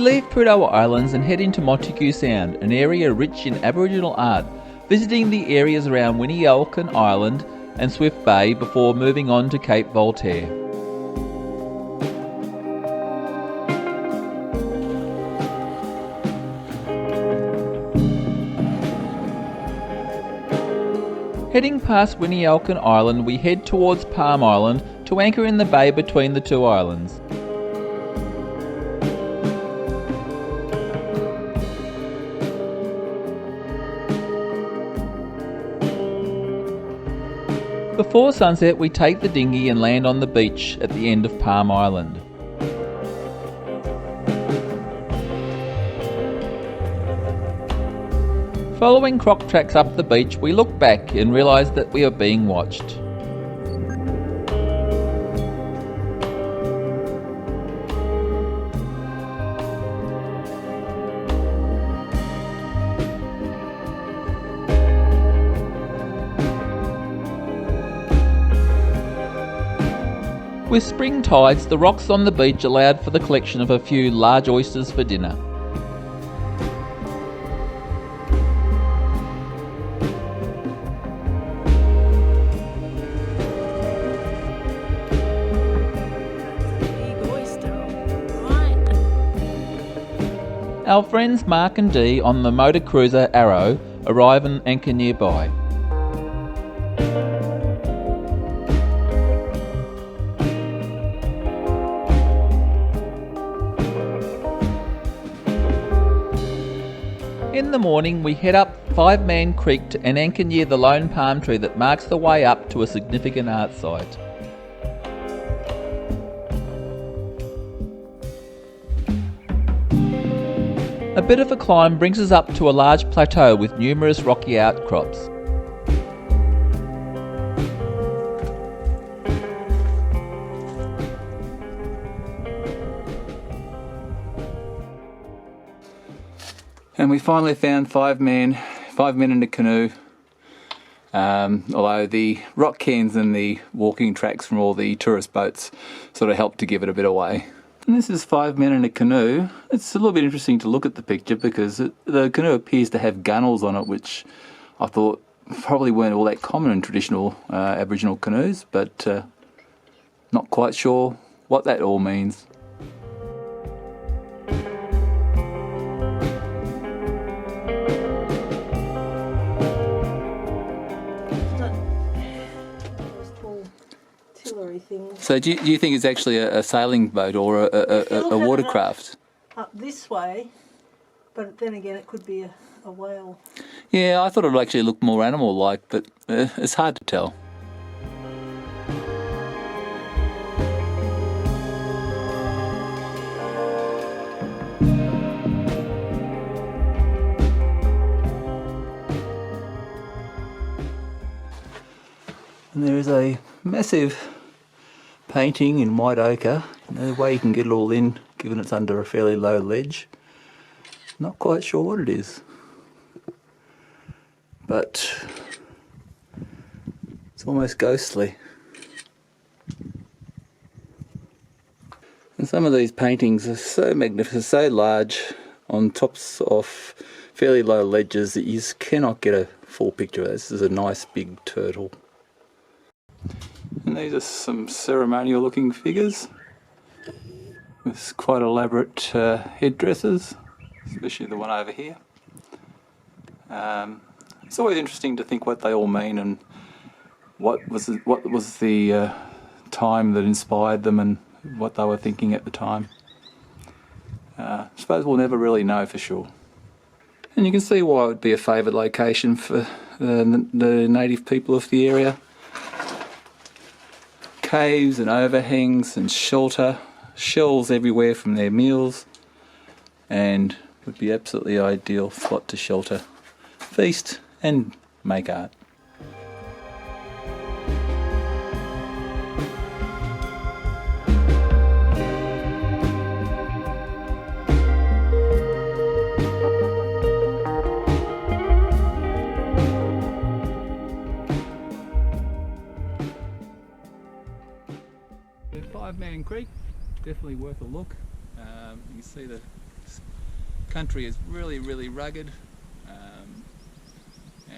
leave Crocodile Islands and head into Montague Sound, an area rich in Aboriginal art, visiting the areas around Winyalkan Island and Swift Bay before moving on to Cape Voltaire. Heading past Winyalkan Island, we head towards Palm Island to anchor in the bay between the two islands. Before sunset, we take the dinghy and land on the beach at the end of Palm Island. Following croc tracks up the beach, we look back and realise that we are being watched. With spring tides, the rocks on the beach allowed for the collection of a few large oysters for dinner. Our friends Mark and Dee on the motor cruiser Arrow arrive and anchor nearby. In the morning, we head up 5 Man Creek and anchor near the lone palm tree that marks the way up to a significant art site. A bit of a climb brings us up to a large plateau with numerous rocky outcrops. And we finally found 5 men in a canoe, although the rock cairns and the walking tracks from all the tourist boats sort of helped to give it a bit away. And this is 5 men in a canoe. It's a little bit interesting to look at the picture because the canoe appears to have gunnels on it, which I thought probably weren't all that common in traditional Aboriginal canoes, but not quite sure what that all means. So do you think it's actually a sailing boat or a watercraft? Up this way, but then again it could be a whale. Yeah, I thought it would actually look more animal-like, but it's hard to tell. And there is a massive painting in white ochre. No way you can get it all in, given it's under a fairly low ledge. Not quite sure what it is, but it's almost ghostly. And some of these paintings are so magnificent, so large, on tops of fairly low ledges that you just cannot get a full picture of. This is a nice big turtle. And these are some ceremonial looking figures with quite elaborate headdresses, especially the one over here. It's always interesting to think what they all mean and what was the time that inspired them and what they were thinking at the time. I suppose we'll never really know for sure. And you can see why it would be a favoured location for the native people of the area. Caves and overhangs and shelter, shells everywhere from their meals, and would be absolutely ideal spot to shelter, feast and make art. Five Man Creek, definitely worth a look. You can see the country is really, really rugged,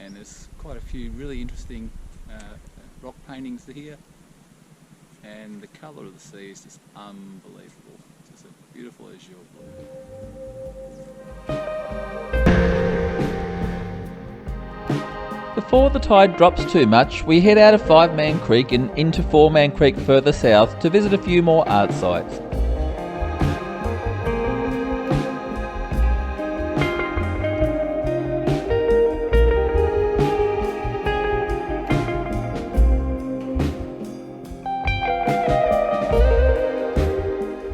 and there's quite a few really interesting rock paintings here, and the colour of the sea is just unbelievable. It's just a beautiful azure blue. Before the tide drops too much, we head out of Five Man Creek and into Four Man Creek further south to visit a few more art sites.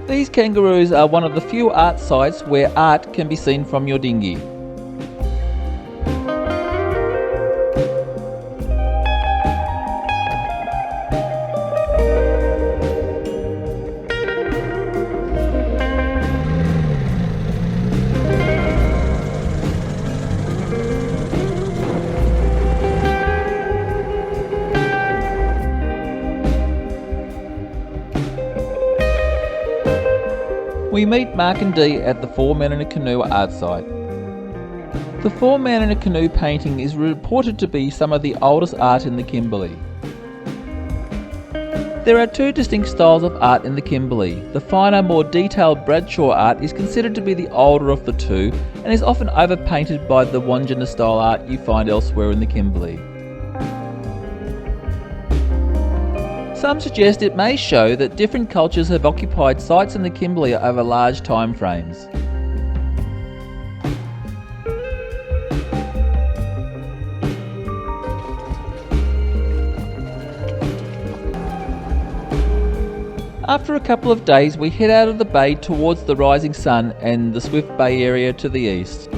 These kangaroos are one of the few art sites where art can be seen from your dinghy. We meet Mark and Dee at the Four Men in a Canoe art site. The Four Men in a Canoe painting is reported to be some of the oldest art in the Kimberley. There are two distinct styles of art in the Kimberley. The finer, more detailed Bradshaw art is considered to be the older of the two and is often overpainted by the Winyalkan style art you find elsewhere in the Kimberley. Some suggest it may show that different cultures have occupied sites in the Kimberley over large time frames. After a couple of days, we head out of the bay towards the rising sun and the Swift Bay area to the east.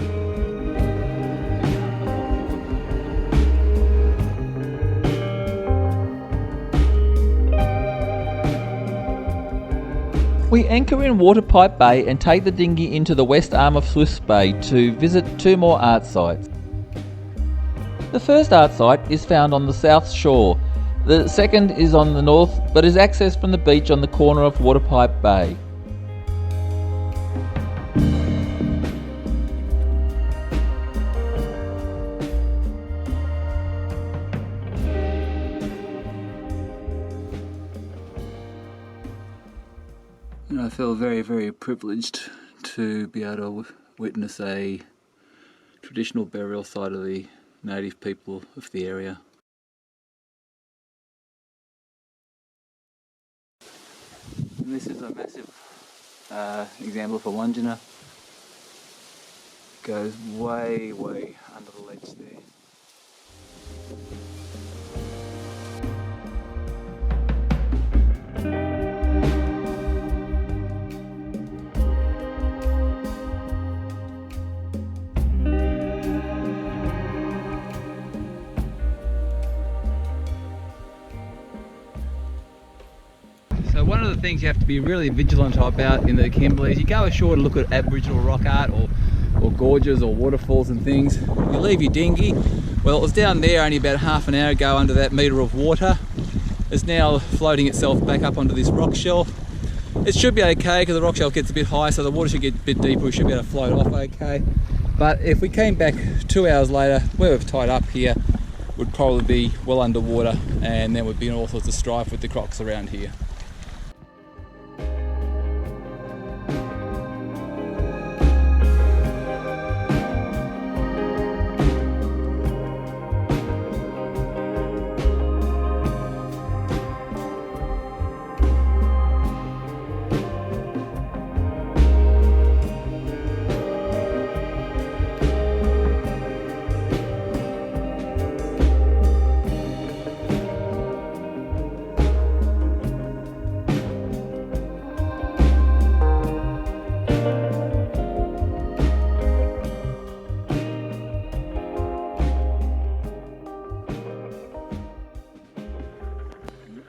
We anchor in Waterpipe Bay and take the dinghy into the west arm of Swift's Bay to visit two more art sites. The first art site is found on the south shore. The second is on the north, but is accessed from the beach on the corner of Waterpipe Bay. And I feel very, very privileged to be able to witness a traditional burial site of the native people of the area. And this is a massive example of a Wandjina. Goes way, way under the ledge there. So one of the things you have to be really vigilant about in the Kimberley is you go ashore to look at Aboriginal rock art or gorges or waterfalls and things. You leave your dinghy. Well, it was down there only about half an hour ago under that metre of water. It's now floating itself back up onto this rock shelf. It should be okay because the rock shelf gets a bit high, so the water should get a bit deeper. We should be able to float off okay. But if we came back 2 hours later, where we've tied up here would probably be well underwater, and there would be all sorts of strife with the crocs around here.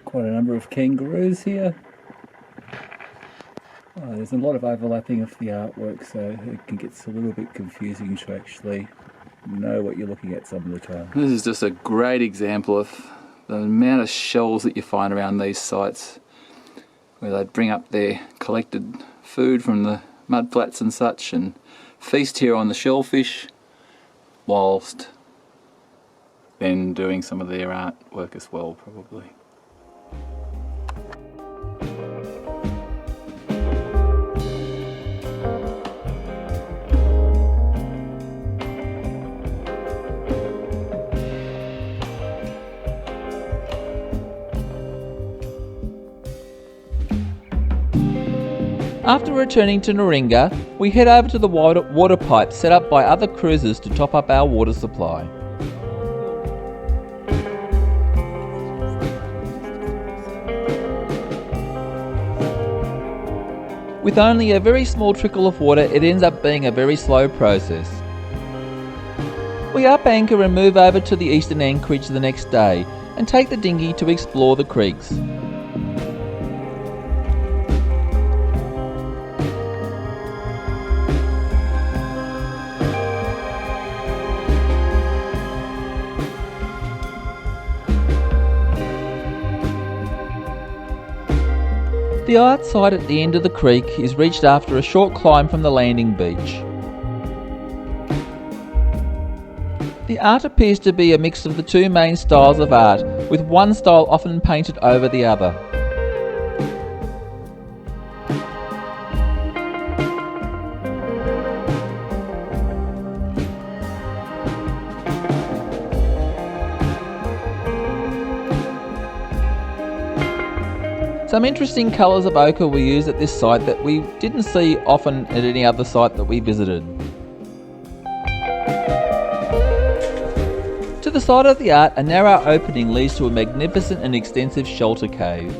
Quite a number of kangaroos here. There's a lot of overlapping of the artwork, so it can get a little bit confusing to actually know what you're looking at some of the time. This is just a great example of the amount of shells that you find around these sites, where they'd bring up their collected food from the mudflats and such and feast here on the shellfish whilst then doing some of their artwork as well, probably. After returning to Naringa, we head over to the water pipe set up by other cruisers to top up our water supply. With only a very small trickle of water, it ends up being a very slow process. We up anchor and move over to the eastern anchorage the next day and take the dinghy to explore the creeks. The art site at the end of the creek is reached after a short climb from the landing beach. The art appears to be a mix of the two main styles of art, with one style often painted over the other. Some interesting colours of ochre were used at this site that we didn't see often at any other site that we visited. To the side of the art, a narrow opening leads to a magnificent and extensive shelter cave.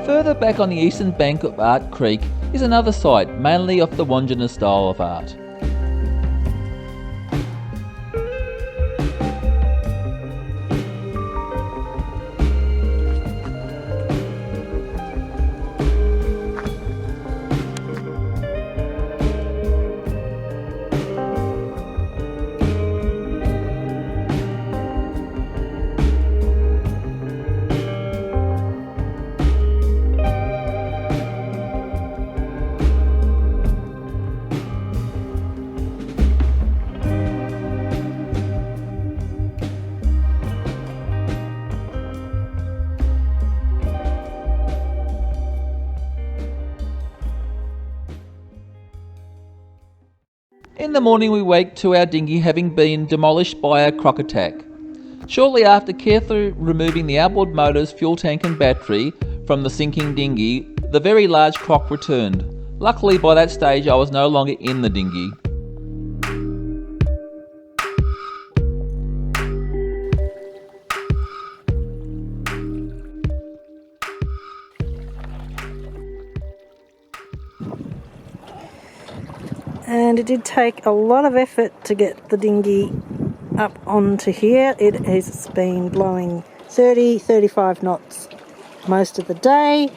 Further back on the eastern bank of Art Creek is another site, mainly of the Wandjina style of art. In the morning we wake to our dinghy having been demolished by a croc attack. Shortly after carefully removing the outboard motors, fuel tank and battery from the sinking dinghy, the very large croc returned. Luckily by that stage I was no longer in the dinghy. And it did take a lot of effort to get the dinghy up onto here. It has been blowing 30-35 knots most of the day.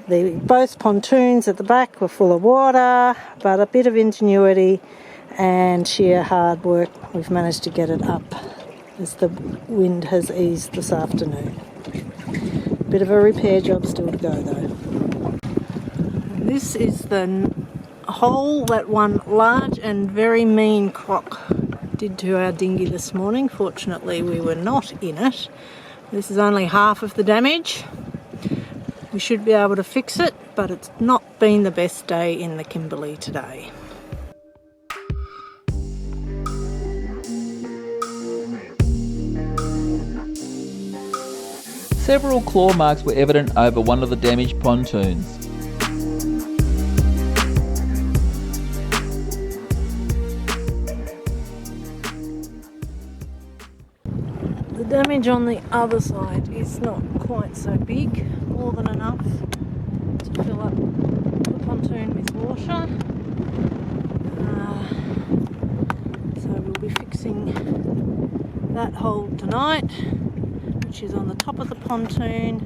Both pontoons at the back were full of water, but a bit of ingenuity and sheer hard work, we've managed to get it up as the wind has eased this afternoon. Bit of a repair job still to go though. This is the hole that one large and very mean croc did to our dinghy this morning. Fortunately we were not in it. This is only half of the damage. We should be able to fix it, but it's not been the best day in the Kimberley today. Several claw marks were evident over one of the damaged pontoons. The damage on the other side is not quite so big, more than enough to fill up the pontoon with water. So we'll be fixing that hole tonight, which is on the top of the pontoon,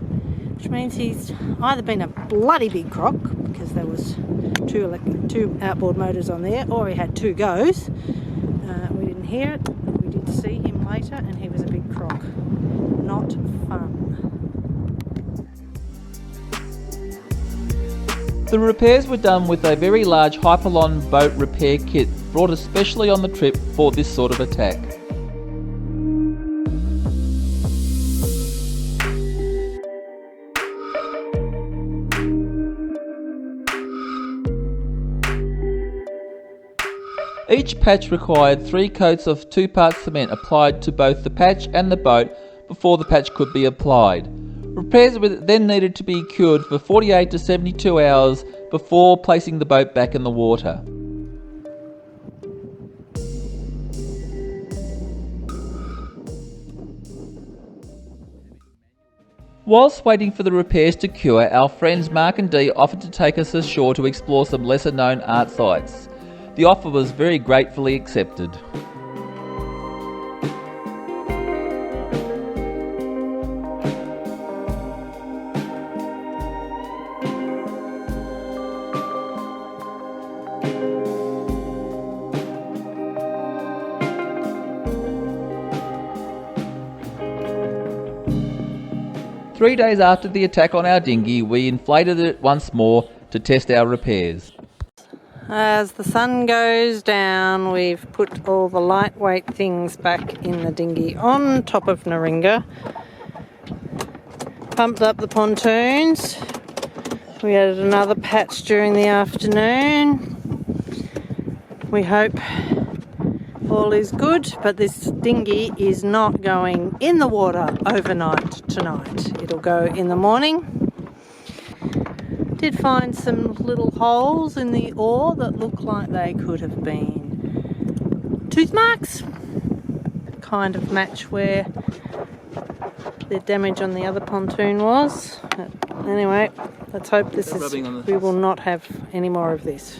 which means he's either been a bloody big croc because there was two outboard motors on there, or he had two goes. We didn't hear it. We did see him later, and he was a big croc. Not fun. The repairs were done with a very large Hyperlon boat repair kit brought especially on the trip for this sort of attack. Each patch required 3 coats of 2-part cement applied to both the patch and the boat before the patch could be applied. Repairs were then needed to be cured for 48 to 72 hours before placing the boat back in the water. Whilst waiting for the repairs to cure, our friends Mark and Dee offered to take us ashore to explore some lesser known art sites. The offer was very gratefully accepted. Three days after the attack on our dinghy, we inflated it once more to test our repairs. As the sun goes down, we've put all the lightweight things back in the dinghy on top of Naringa. Pumped up the pontoons. We added another patch during the afternoon. We hope all is good, but this dinghy is not going in the water overnight tonight. It'll go in the morning. Did find some little holes in the oar that look like they could have been tooth marks. Kind of match where the damage on the other pontoon was. But anyway, let's hope we will not have any more of this.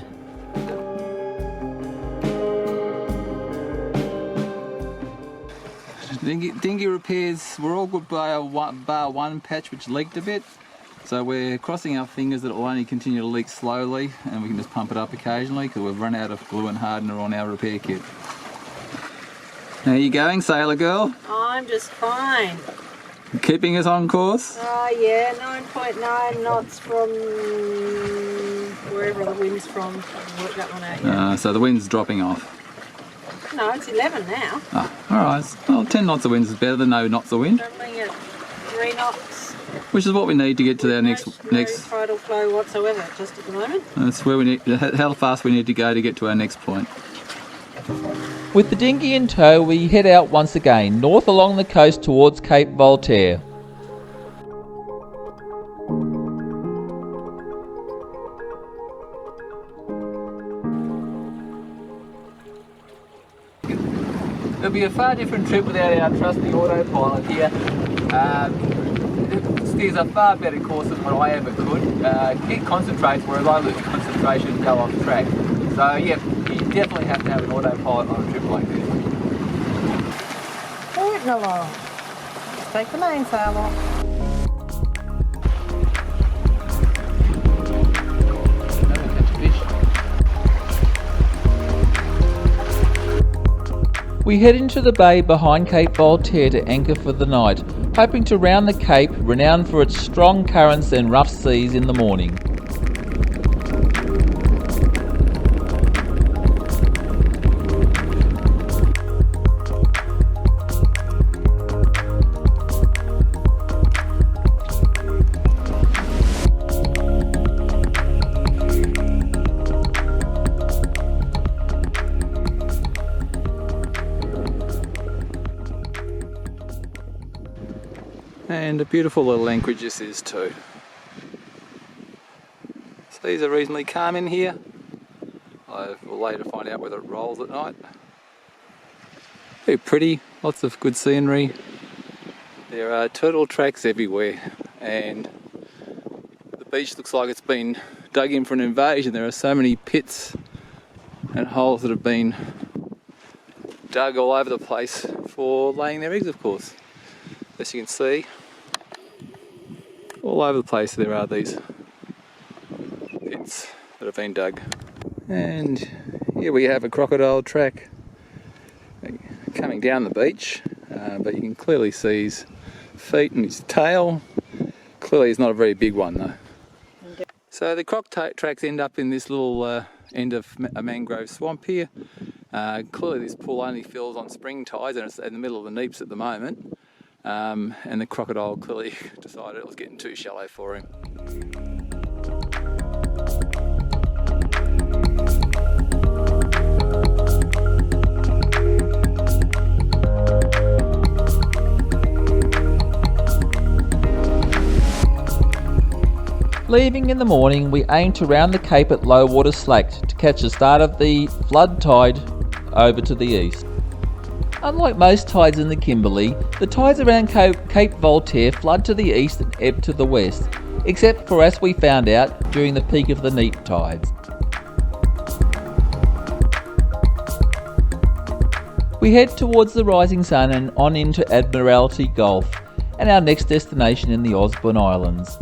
Dinghy repairs were all good bar one patch which leaked a bit. So we're crossing our fingers that it will only continue to leak slowly and we can just pump it up occasionally because we've run out of glue and hardener on our repair kit. How are you going, sailor girl? I'm just fine. Keeping us on course? Oh yeah, 9.9 knots from wherever the wind's from. Work that one out, yeah. So the wind's dropping off. No, it's 11 now. Oh, alright. Well, 10 knots of wind is better than no knots of wind. Travelling at 3 knots. Which is what we need to get to our next tidal flow whatsoever, just at the moment. That's where we need, how fast we need to go to get to our next point. With the dinghy in tow, we head out once again, north along the coast towards Cape Voltaire. It'll be a far different trip without our trusty autopilot here. It steers a far better course than what I ever could. It concentrates, whereas I lose concentration and go off track. So yeah, you definitely have to have an autopilot on a trip like this. Floating along. Let's take the mainsail off. We head into the bay behind Cape Voltaire to anchor for the night, hoping to round the cape, renowned for its strong currents and rough seas in the morning. And a beautiful little anchorage this is too. Seas are reasonably calm in here. I will later find out whether it rolls at night. Very pretty, lots of good scenery. There are turtle tracks everywhere, and the beach looks like it's been dug in for an invasion. There are so many pits and holes that have been dug all over the place for laying their eggs, of course. As you can see, all over the place there are these pits that have been dug. And here we have a crocodile track coming down the beach, but you can clearly see his feet and his tail. Clearly it's not a very big one though. So the croc tracks end up in this little end of a mangrove swamp here. Clearly this pool only fills on spring tides and it's in the middle of the neeps at the moment. And the crocodile clearly decided it was getting too shallow for him. Leaving in the morning, we aim to round the cape at low water slack to catch the start of the flood tide over to the east. Unlike most tides in the Kimberley, the tides around Cape Voltaire flood to the east and ebb to the west, except for, as we found out, during the peak of the neap tides. We head towards the rising sun and on into Admiralty Gulf and our next destination in the Osborne Islands.